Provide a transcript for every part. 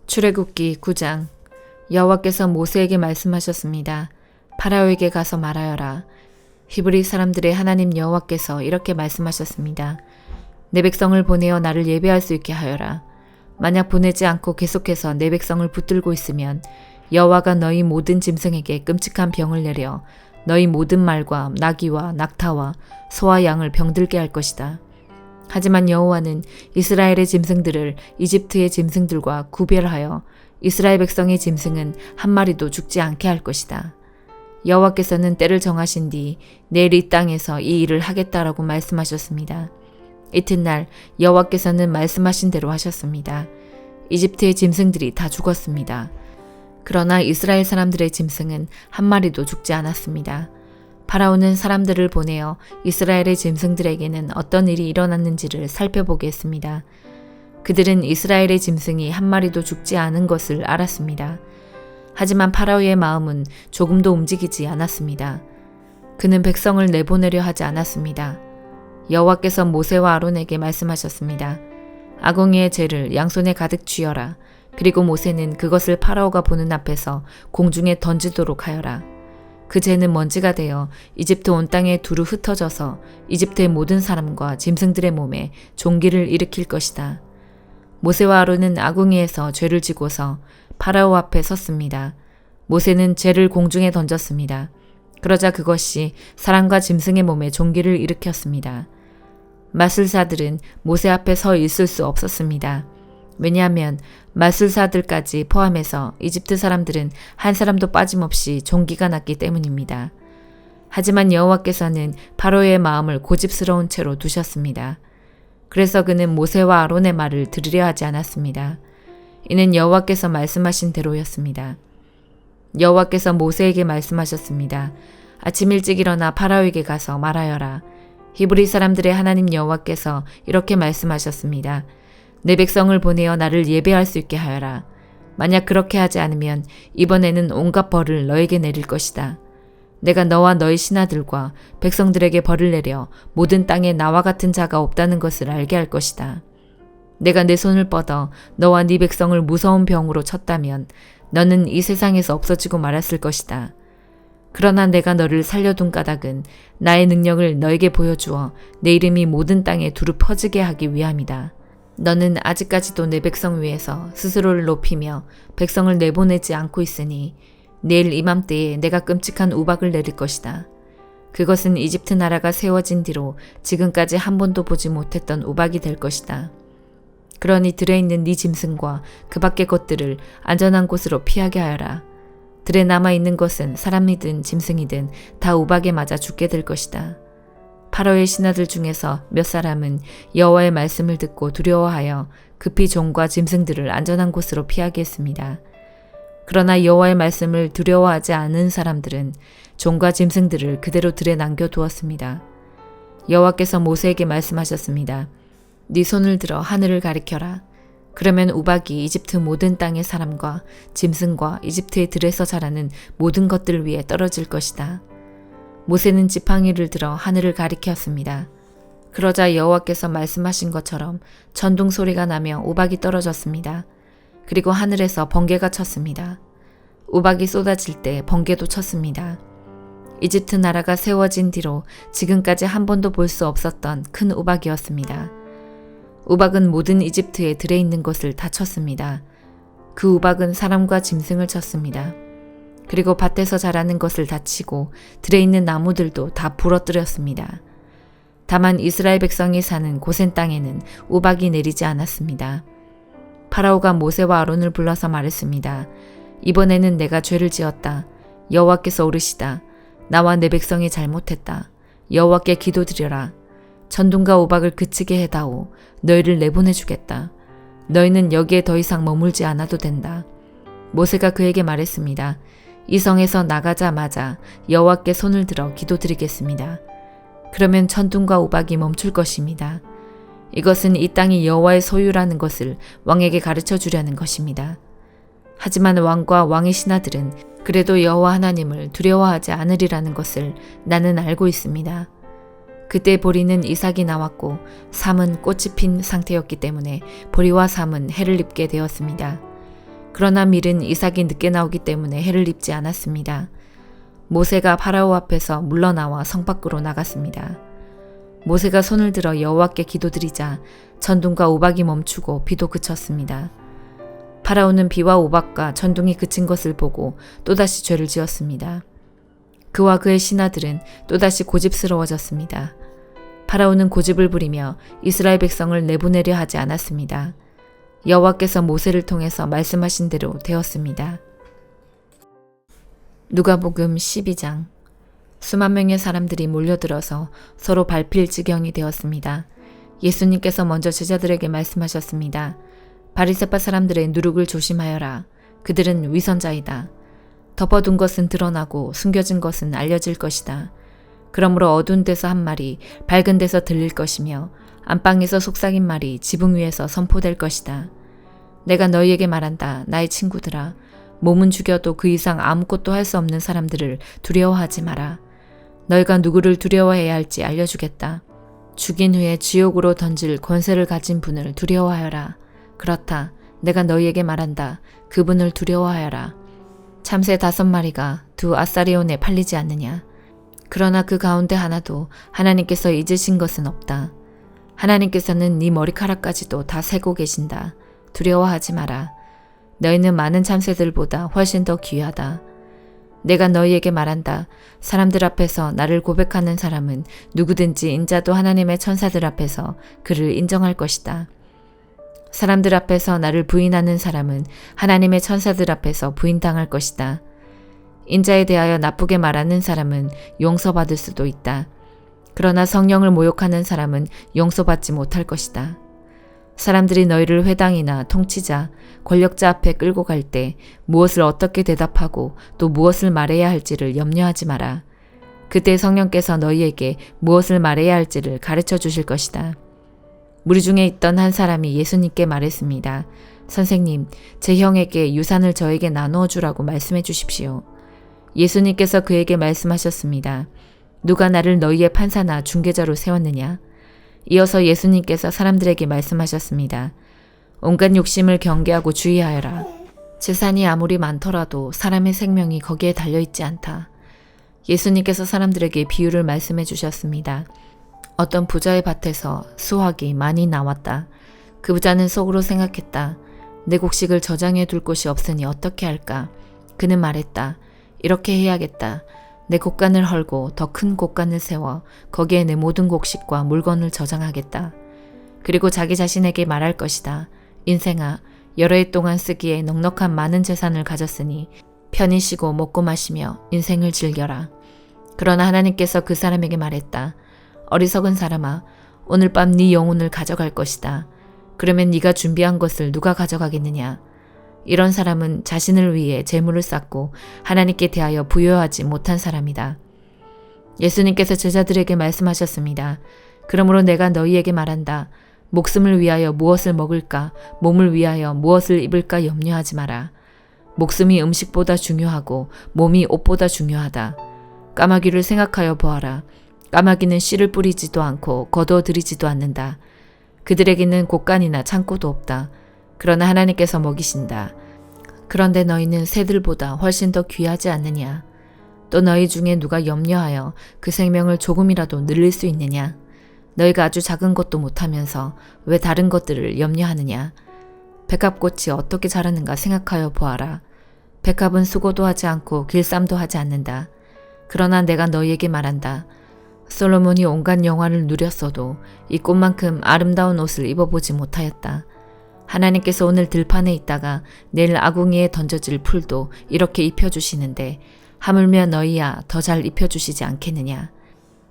출애굽기 9장. 여호와께서 모세에게 말씀하셨습니다. 파라오에게 가서 말하여라. 히브리 사람들의 하나님 여호와께서 이렇게 말씀하셨습니다. 내 백성을 보내어 나를 예배할 수 있게 하여라. 만약 보내지 않고 계속해서 내 백성을 붙들고 있으면 여호와가 너희 모든 짐승에게 끔찍한 병을 내려 너희 모든 말과 나귀와 낙타와 소와 양을 병들게 할 것이다. 하지만 여호와는 이스라엘의 짐승들을 이집트의 짐승들과 구별하여 이스라엘 백성의 짐승은 한 마리도 죽지 않게 할 것이다. 여호와께서는 때를 정하신 뒤 내일 이 땅에서 이 일을 하겠다라고 말씀하셨습니다. 이튿날 여호와께서는 말씀하신 대로 하셨습니다. 이집트의 짐승들이 다 죽었습니다. 그러나 이스라엘 사람들의 짐승은 한 마리도 죽지 않았습니다. 파라오는 사람들을 보내어 이스라엘의 짐승들에게는 어떤 일이 일어났는지를 살펴보게 했습니다. 그들은 이스라엘의 짐승이 한 마리도 죽지 않은 것을 알았습니다. 하지만 파라오의 마음은 조금도 움직이지 않았습니다. 그는 백성을 내보내려 하지 않았습니다. 여호와께서 모세와 아론에게 말씀하셨습니다. 아궁이의 재를 양손에 가득 쥐어라. 그리고 모세는 그것을 파라오가 보는 앞에서 공중에 던지도록 하여라. 그 재는 먼지가 되어 이집트 온 땅에 두루 흩어져서 이집트의 모든 사람과 짐승들의 몸에 종기를 일으킬 것이다. 모세와 아론은 아궁이에서 죄를 지고서 파라오 앞에 섰습니다. 모세는 재를 공중에 던졌습니다. 그러자 그것이 사람과 짐승의 몸에 종기를 일으켰습니다. 마술사들은 모세 앞에 서 있을 수 없었습니다. 왜냐하면 마술사들까지 포함해서 이집트 사람들은 한 사람도 빠짐없이 종기가 났기 때문입니다. 하지만 여호와께서는 파라오의 마음을 고집스러운 채로 두셨습니다. 그래서 그는 모세와 아론의 말을 들으려 하지 않았습니다. 이는 여호와께서 말씀하신 대로였습니다. 여호와께서 모세에게 말씀하셨습니다. 아침 일찍 일어나 파라오에게 가서 말하여라. 히브리 사람들의 하나님 여호와께서 이렇게 말씀하셨습니다. 내 백성을 보내어 나를 예배할 수 있게 하여라. 만약 그렇게 하지 않으면 이번에는 온갖 벌을 너에게 내릴 것이다. 내가 너와 너희 신하들과 백성들에게 벌을 내려 모든 땅에 나와 같은 자가 없다는 것을 알게 할 것이다. 내가 내 손을 뻗어 너와 네 백성을 무서운 병으로 쳤다면 너는 이 세상에서 없어지고 말았을 것이다. 그러나 내가 너를 살려둔 까닭은 나의 능력을 너에게 보여주어 내 이름이 모든 땅에 두루 퍼지게 하기 위함이다. 너는 아직까지도 내 백성 위에서 스스로를 높이며 백성을 내보내지 않고 있으니 내일 이맘때에 내가 끔찍한 우박을 내릴 것이다. 그것은 이집트 나라가 세워진 뒤로 지금까지 한 번도 보지 못했던 우박이 될 것이다. 그러니 들에 있는 네 짐승과 그 밖의 것들을 안전한 곳으로 피하게 하여라. 들에 남아있는 것은 사람이든 짐승이든 다 우박에 맞아 죽게 될 것이다. 파라오의 신하들 중에서 몇 사람은 여호와의 말씀을 듣고 두려워하여 급히 종과 짐승들을 안전한 곳으로 피하게 했습니다. 그러나 여호와의 말씀을 두려워하지 않은 사람들은 종과 짐승들을 그대로 들에 남겨두었습니다. 여호와께서 모세에게 말씀하셨습니다. 네 손을 들어 하늘을 가리켜라. 그러면 우박이 이집트 모든 땅의 사람과 짐승과 이집트의 들에서 자라는 모든 것들 위에 떨어질 것이다. 모세는 지팡이를 들어 하늘을 가리켰습니다. 그러자 여호와께서 말씀하신 것처럼 천둥 소리가 나며 우박이 떨어졌습니다. 그리고 하늘에서 번개가 쳤습니다. 우박이 쏟아질 때 번개도 쳤습니다. 이집트 나라가 세워진 뒤로 지금까지 한 번도 볼 수 없었던 큰 우박이었습니다. 우박은 모든 이집트의 들에 있는 것을 다 쳤습니다. 그 우박은 사람과 짐승을 쳤습니다. 그리고 밭에서 자라는 것을 다 치고 들에 있는 나무들도 다 부러뜨렸습니다. 다만 이스라엘 백성이 사는 고센 땅에는 우박이 내리지 않았습니다. 파라오가 모세와 아론을 불러서 말했습니다. 이번에는 내가 죄를 지었다. 여호와께서 오르시다. 나와 내 백성이 잘못했다. 여호와께 기도드려라. 천둥과 우박을 그치게 해다오. 너희를 내보내주겠다. 너희는 여기에 더 이상 머물지 않아도 된다. 모세가 그에게 말했습니다. 이 성에서 나가자마자 여호와께 손을 들어 기도드리겠습니다. 그러면 천둥과 우박이 멈출 것입니다. 이것은 이 땅이 여호와의 소유라는 것을 왕에게 가르쳐 주려는 것입니다. 하지만 왕과 왕의 신하들은 그래도 여호와 하나님을 두려워하지 않으리라는 것을 나는 알고 있습니다. 그때 보리는 이삭이 나왔고 삼은 꽃이 핀 상태였기 때문에 보리와 삼은 해를 입게 되었습니다. 그러나 밀은 이삭이 늦게 나오기 때문에 해를 입지 않았습니다. 모세가 파라오 앞에서 물러나와 성 밖으로 나갔습니다. 모세가 손을 들어 여호와께 기도드리자 천둥과 우박이 멈추고 비도 그쳤습니다. 파라오는 비와 우박과 천둥이 그친 것을 보고 또다시 죄를 지었습니다. 그와 그의 신하들은 또다시 고집스러워졌습니다. 파라오는 고집을 부리며 이스라엘 백성을 내보내려 하지 않았습니다. 여호와께서 모세를 통해서 말씀하신 대로 되었습니다. 누가복음 12장. 수만 명의 사람들이 몰려들어서 서로 밟힐 지경이 되었습니다. 예수님께서 먼저 제자들에게 말씀하셨습니다. 바리새파 사람들의 누룩을 조심하여라. 그들은 위선자이다. 덮어둔 것은 드러나고 숨겨진 것은 알려질 것이다. 그러므로 어두운 데서 한 말이 밝은 데서 들릴 것이며 안방에서 속삭인 말이 지붕 위에서 선포될 것이다. 내가 너희에게 말한다. 나의 친구들아. 몸은 죽여도 그 이상 아무것도 할 수 없는 사람들을 두려워하지 마라. 너희가 누구를 두려워해야 할지 알려주겠다. 죽인 후에 지옥으로 던질 권세를 가진 분을 두려워하여라. 그렇다. 내가 너희에게 말한다. 그분을 두려워하여라. 참새 5마리가 두 아사리온에 팔리지 않느냐. 그러나 그 가운데 하나도 하나님께서 잊으신 것은 없다. 하나님께서는 네 머리카락까지도 다 세고 계신다. 두려워하지 마라. 너희는 많은 참새들보다 훨씬 더 귀하다. 내가 너희에게 말한다. 사람들 앞에서 나를 고백하는 사람은 누구든지 인자도 하나님의 천사들 앞에서 그를 인정할 것이다. 사람들 앞에서 나를 부인하는 사람은 하나님의 천사들 앞에서 부인당할 것이다. 인자에 대하여 나쁘게 말하는 사람은 용서받을 수도 있다. 그러나 성령을 모욕하는 사람은 용서받지 못할 것이다. 사람들이 너희를 회당이나 통치자, 권력자 앞에 끌고 갈 때 무엇을 어떻게 대답하고 또 무엇을 말해야 할지를 염려하지 마라. 그때 성령께서 너희에게 무엇을 말해야 할지를 가르쳐 주실 것이다. 무리 중에 있던 한 사람이 예수님께 말했습니다. 선생님, 제 형에게 유산을 저에게 나누어 주라고 말씀해 주십시오. 예수님께서 그에게 말씀하셨습니다. 누가 나를 너희의 판사나 중개자로 세웠느냐? 이어서 예수님께서 사람들에게 말씀하셨습니다. 온갖 욕심을 경계하고 주의하여라. 재산이 아무리 많더라도 사람의 생명이 거기에 달려있지 않다. 예수님께서 사람들에게 비유를 말씀해 주셨습니다. 어떤 부자의 밭에서 수확이 많이 나왔다. 그 부자는 속으로 생각했다. 내 곡식을 저장해 둘 곳이 없으니 어떻게 할까? 그는 말했다. 이렇게 해야겠다. 내 곡간을 헐고 더 큰 곡간을 세워 거기에 내 모든 곡식과 물건을 저장하겠다. 그리고 자기 자신에게 말할 것이다. 인생아, 여러 해 동안 쓰기에 넉넉한 많은 재산을 가졌으니 편히 쉬고 먹고 마시며 인생을 즐겨라. 그러나 하나님께서 그 사람에게 말했다. 어리석은 사람아, 오늘 밤 네 영혼을 가져갈 것이다. 그러면 네가 준비한 것을 누가 가져가겠느냐? 이런 사람은 자신을 위해 재물을 쌓고 하나님께 대하여 부여하지 못한 사람이다. 예수님께서 제자들에게 말씀하셨습니다. 그러므로 내가 너희에게 말한다. 목숨을 위하여 무엇을 먹을까, 몸을 위하여 무엇을 입을까 염려하지 마라. 목숨이 음식보다 중요하고 몸이 옷보다 중요하다. 까마귀를 생각하여 보아라. 까마귀는 씨를 뿌리지도 않고 거두어들이지도 않는다. 그들에게는 곡간이나 창고도 없다. 그러나 하나님께서 먹이신다. 그런데 너희는 새들보다 훨씬 더 귀하지 않느냐? 또 너희 중에 누가 염려하여 그 생명을 조금이라도 늘릴 수 있느냐? 너희가 아주 작은 것도 못하면서 왜 다른 것들을 염려하느냐? 백합꽃이 어떻게 자라는가 생각하여 보아라. 백합은 수고도 하지 않고 길쌈도 하지 않는다. 그러나 내가 너희에게 말한다. 솔로몬이 온갖 영화를 누렸어도 이 꽃만큼 아름다운 옷을 입어보지 못하였다. 하나님께서 오늘 들판에 있다가 내일 아궁이에 던져질 풀도 이렇게 입혀주시는데 하물며 너희야 더 잘 입혀주시지 않겠느냐.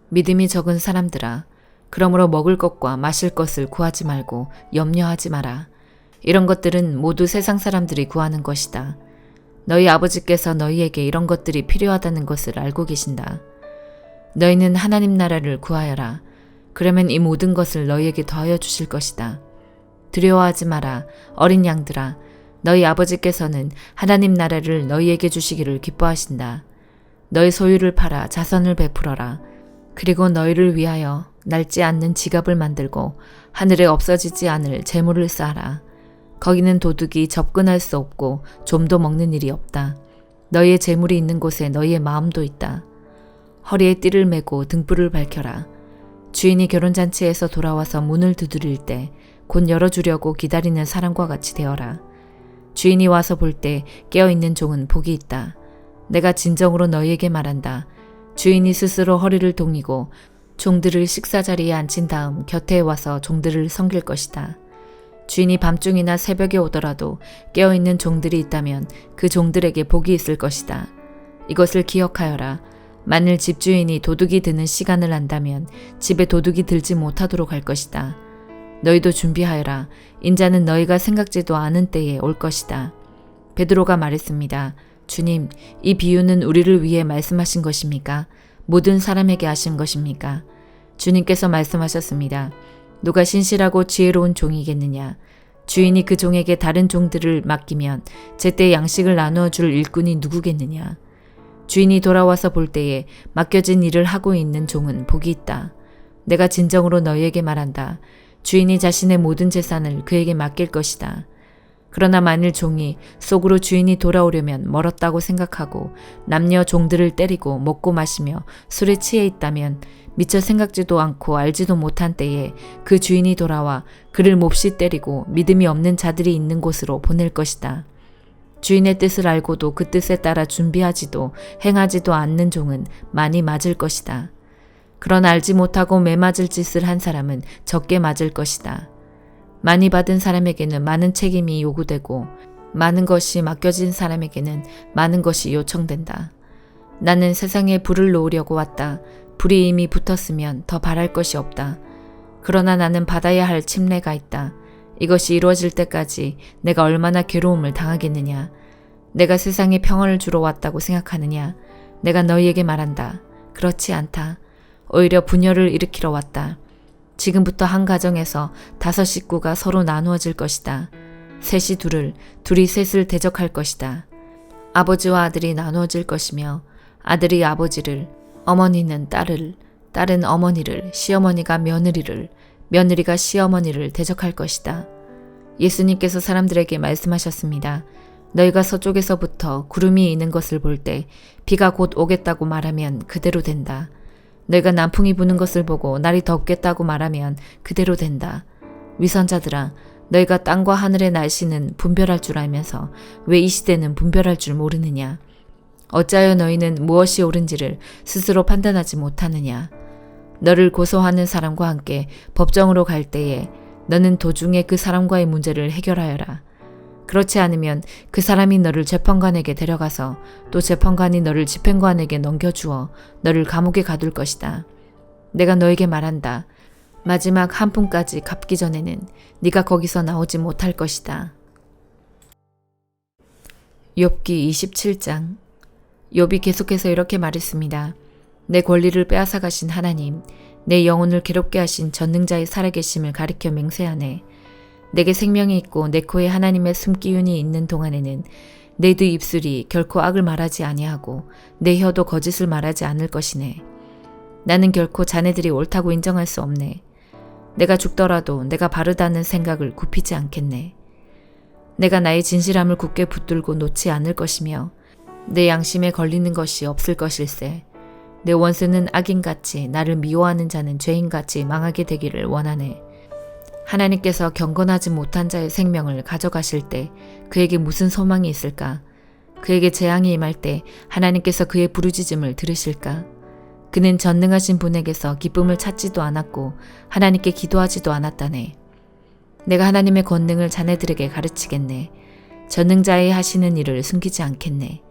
믿음이 적은 사람들아, 그러므로 먹을 것과 마실 것을 구하지 말고 염려하지 마라. 이런 것들은 모두 세상 사람들이 구하는 것이다. 너희 아버지께서 너희에게 이런 것들이 필요하다는 것을 알고 계신다. 너희는 하나님 나라를 구하여라. 그러면 이 모든 것을 너희에게 더하여 주실 것이다. 두려워하지 마라. 어린 양들아, 너희 아버지께서는 하나님 나라를 너희에게 주시기를 기뻐하신다. 너희 소유를 팔아 자선을 베풀어라. 그리고 너희를 위하여 낡지 않는 지갑을 만들고 하늘에 없어지지 않을 재물을 쌓아라. 거기는 도둑이 접근할 수 없고 좀도 먹는 일이 없다. 너희의 재물이 있는 곳에 너희의 마음도 있다. 허리에 띠를 메고 등불을 밝혀라. 주인이 결혼잔치에서 돌아와서 문을 두드릴 때 곧 열어주려고 기다리는 사람과 같이 되어라. 주인이 와서 볼 때 깨어있는 종은 복이 있다. 내가 진정으로 너희에게 말한다. 주인이 스스로 허리를 동이고 종들을 식사자리에 앉힌 다음 곁에 와서 종들을 섬길 것이다. 주인이 밤중이나 새벽에 오더라도 깨어있는 종들이 있다면 그 종들에게 복이 있을 것이다. 이것을 기억하여라. 만일 집주인이 도둑이 드는 시간을 안다면 집에 도둑이 들지 못하도록 할 것이다. 너희도 준비하여라. 인자는 너희가 생각지도 않은 때에 올 것이다. 베드로가 말했습니다. 주님, 이 비유는 우리를 위해 말씀하신 것입니까? 모든 사람에게 하신 것입니까? 주님께서 말씀하셨습니다. 누가 신실하고 지혜로운 종이겠느냐? 주인이 그 종에게 다른 종들을 맡기면 제때 양식을 나누어 줄 일꾼이 누구겠느냐? 주인이 돌아와서 볼 때에 맡겨진 일을 하고 있는 종은 복이 있다. 내가 진정으로 너희에게 말한다. 주인이 자신의 모든 재산을 그에게 맡길 것이다. 그러나 만일 종이 속으로 주인이 돌아오려면 멀었다고 생각하고 남녀 종들을 때리고 먹고 마시며 술에 취해 있다면 미처 생각지도 않고 알지도 못한 때에 그 주인이 돌아와 그를 몹시 때리고 믿음이 없는 자들이 있는 곳으로 보낼 것이다. 주인의 뜻을 알고도 그 뜻에 따라 준비하지도 행하지도 않는 종은 많이 맞을 것이다. 그러나 알지 못하고 매맞을 짓을 한 사람은 적게 맞을 것이다. 많이 받은 사람에게는 많은 책임이 요구되고 많은 것이 맡겨진 사람에게는 많은 것이 요청된다. 나는 세상에 불을 놓으려고 왔다. 불이 이미 붙었으면 더 바랄 것이 없다. 그러나 나는 받아야 할 침례가 있다. 이것이 이루어질 때까지 내가 얼마나 괴로움을 당하겠느냐. 내가 세상에 평안을 주러 왔다고 생각하느냐. 내가 너희에게 말한다. 그렇지 않다. 오히려 분열을 일으키러 왔다. 지금부터 한 가정에서 5 식구가 서로 나누어질 것이다. 셋이 둘을, 둘이 셋을 대적할 것이다. 아버지와 아들이 나누어질 것이며 아들이 아버지를, 어머니는 딸을, 딸은 어머니를, 시어머니가 며느리를, 며느리가 시어머니를 대적할 것이다. 예수님께서 사람들에게 말씀하셨습니다. 너희가 서쪽에서부터 구름이 있는 것을 볼 때 비가 곧 오겠다고 말하면 그대로 된다. 너희가 남풍이 부는 것을 보고 날이 덥겠다고 말하면 그대로 된다. 위선자들아, 너희가 땅과 하늘의 날씨는 분별할 줄 알면서 왜 이 시대는 분별할 줄 모르느냐? 어찌하여 너희는 무엇이 옳은지를 스스로 판단하지 못하느냐? 너를 고소하는 사람과 함께 법정으로 갈 때에 너는 도중에 그 사람과의 문제를 해결하여라. 그렇지 않으면 그 사람이 너를 재판관에게 데려가서 또 재판관이 너를 집행관에게 넘겨주어 너를 감옥에 가둘 것이다. 내가 너에게 말한다. 마지막 한 푼까지 갚기 전에는 네가 거기서 나오지 못할 것이다. 욥기 27장. 욥이 계속해서 이렇게 말했습니다. 내 권리를 빼앗아 가신 하나님, 내 영혼을 괴롭게 하신 전능자의 살아계심을 가리켜 맹세하네. 내게 생명이 있고 내 코에 하나님의 숨기운이 있는 동안에는 내 두 입술이 결코 악을 말하지 아니하고 내 혀도 거짓을 말하지 않을 것이네. 나는 결코 자네들이 옳다고 인정할 수 없네. 내가 죽더라도 내가 바르다는 생각을 굽히지 않겠네. 내가 나의 진실함을 굳게 붙들고 놓지 않을 것이며 내 양심에 걸리는 것이 없을 것일세. 내 원수는 악인같이 나를 미워하는 자는 죄인같이 망하게 되기를 원하네. 하나님께서 경건하지 못한 자의 생명을 가져가실 때 그에게 무슨 소망이 있을까? 그에게 재앙이 임할 때 하나님께서 그의 부르짖음을 들으실까? 그는 전능하신 분에게서 기쁨을 찾지도 않았고 하나님께 기도하지도 않았다네. 내가 하나님의 권능을 자네들에게 가르치겠네. 전능자의 하시는 일을 숨기지 않겠네.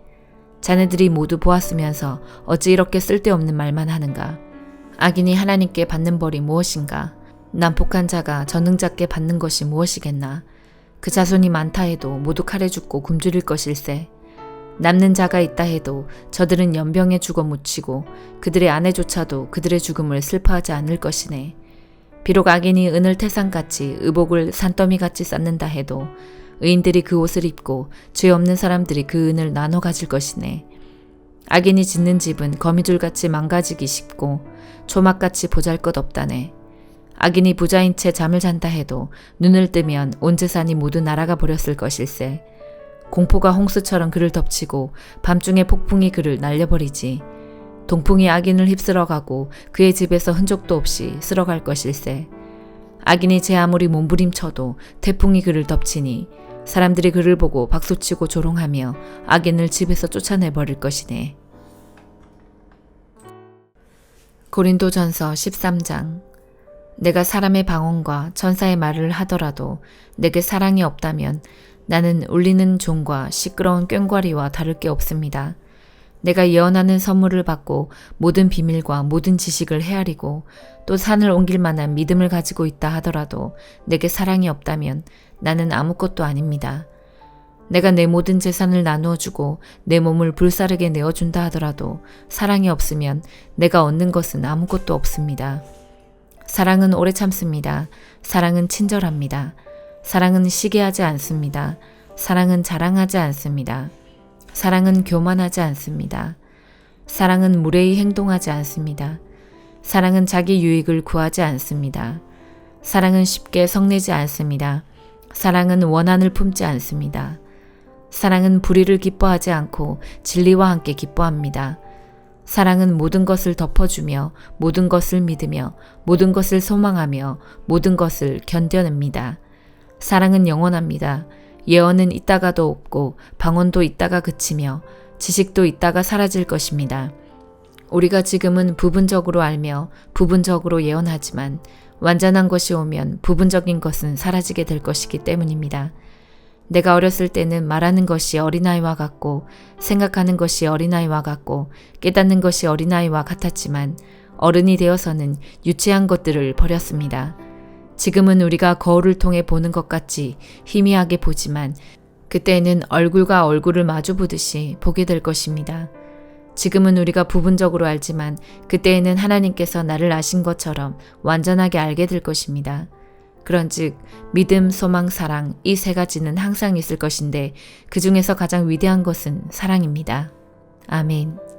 자네들이 모두 보았으면서 어찌 이렇게 쓸데없는 말만 하는가? 악인이 하나님께 받는 벌이 무엇인가? 난폭한 자가 전능자께 받는 것이 무엇이겠나? 그 자손이 많다 해도 모두 칼에 죽고 굶주릴 것일세. 남는 자가 있다 해도 저들은 연병에 죽어 묻히고 그들의 아내조차도 그들의 죽음을 슬퍼하지 않을 것이네. 비록 악인이 은을 태산같이 의복을 산더미같이 쌓는다 해도 의인들이 그 옷을 입고 죄 없는 사람들이 그 은을 나눠 가질 것이네. 악인이 짓는 집은 거미줄같이 망가지기 쉽고 초막같이 보잘것없다네. 악인이 부자인 채 잠을 잔다 해도 눈을 뜨면 온 재산이 모두 날아가 버렸을 것일세. 공포가 홍수처럼 그를 덮치고 밤중에 폭풍이 그를 날려버리지. 동풍이 악인을 휩쓸어가고 그의 집에서 흔적도 없이 쓸어갈 것일세. 악인이 제 아무리 몸부림쳐도 태풍이 그를 덮치니 사람들이 그를 보고 박수치고 조롱하며 악인을 집에서 쫓아내버릴 것이네. 고린도전서 13장. 내가 사람의 방언과 천사의 말을 하더라도 내게 사랑이 없다면 나는 울리는 종과 시끄러운 꽹과리와 다를 게 없습니다. 내가 예언하는 선물을 받고 모든 비밀과 모든 지식을 헤아리고 또 산을 옮길 만한 믿음을 가지고 있다 하더라도 내게 사랑이 없다면 나는 아무것도 아닙니다. 내가 내 모든 재산을 나누어 주고 내 몸을 불사르게 내어준다 하더라도 사랑이 없으면 내가 얻는 것은 아무것도 없습니다. 사랑은 오래 참습니다. 사랑은 친절합니다. 사랑은 시기하지 않습니다. 사랑은 자랑하지 않습니다. 사랑은 교만하지 않습니다. 사랑은 무례히 행동하지 않습니다. 사랑은 자기 유익을 구하지 않습니다. 사랑은 쉽게 성내지 않습니다. 사랑은 원한을 품지 않습니다. 사랑은 불의를 기뻐하지 않고 진리와 함께 기뻐합니다. 사랑은 모든 것을 덮어주며 모든 것을 믿으며 모든 것을 소망하며 모든 것을 견뎌냅니다. 사랑은 영원합니다. 예언은 있다가도 없고 방언도 있다가 그치며 지식도 있다가 사라질 것입니다. 우리가 지금은 부분적으로 알며 부분적으로 예언하지만 완전한 것이 오면 부분적인 것은 사라지게 될 것이기 때문입니다. 내가 어렸을 때는 말하는 것이 어린아이와 같고 생각하는 것이 어린아이와 같고 깨닫는 것이 어린아이와 같았지만 어른이 되어서는 유치한 것들을 버렸습니다. 지금은 우리가 거울을 통해 보는 것 같이 희미하게 보지만 그때는 얼굴과 얼굴을 마주 보듯이 보게 될 것입니다. 지금은 우리가 부분적으로 알지만 그때에는 하나님께서 나를 아신 것처럼 완전하게 알게 될 것입니다. 그런즉 믿음, 소망, 사랑 이 세 가지는 항상 있을 것인데 그 중에서 가장 위대한 것은 사랑입니다. 아멘.